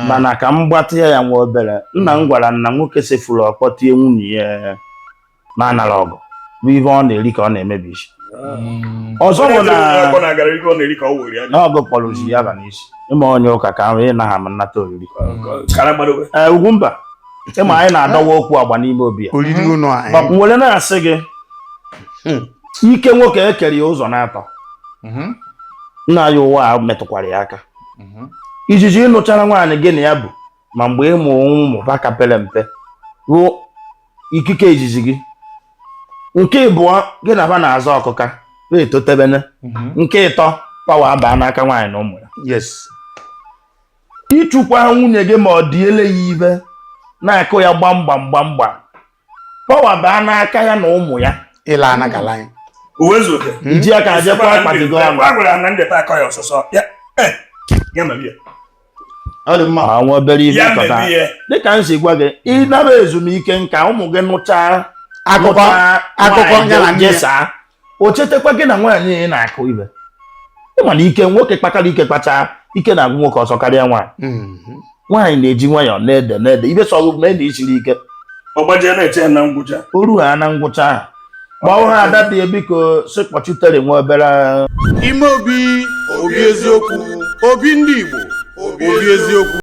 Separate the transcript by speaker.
Speaker 1: mana ka m gbatịa ya nwa obere nna m gwara nna nwoke sefuru ọkpọtie nwunye ya na analọgụ bụ ihe ọ na-eri ka ọ na-emebi isi ọzọ bụ na ọgụ kpọrọ ozi ya ba n'isi ịma onye ụka ka ahụ ịnaha m nnata oriri Ugwumba ịma anyị na-adọwa okwu agba n'ime obi ya were na-asị gị ike nwoke ekere ya ụzọ n'atọ nna ya ụwa a metụkwara ya aka ijiji ịnụchara nwaanyị gị na ya bụ ma mgbe ịmụ ụmụ baka pere mpe ruo ikike ijiji gị nke ịbụọ gị na ba na-azọ ọkụka wee totebene nke ịtọ pawa abaa n'aka nwaanyị na ụmụ ya
Speaker 2: yes
Speaker 1: ịchụkwa nwunye gị ma ọ dịele ya ibe na-akụ ya gbamgbam pawa baa n'aka ya na ụmụ ya
Speaker 2: ịla anagala anyị
Speaker 1: iji aka ajekwa akpatigo ya nwa obere ibe kọta dịka m si gwa gị ịnaba ezumike nka ụmụ gị nụchaa
Speaker 2: akụkọ ya na ndị
Speaker 1: saa o chetakwa gị na nwaanyị ị na-akụ ibe ịmana ike nwoke kpakara ike kpacha ike na-agwụ nwoke ọsọ karịa nwaanyị nwaanyị na-eji nwayọọ na-ede ibe sọgụ na ede isiri ike oru ha na ngwụcha ahụ gbaọ ha adabie biko si kpọchutere nwa obere
Speaker 3: ime obi eziokwu obi ndị Igbo obi eziokwu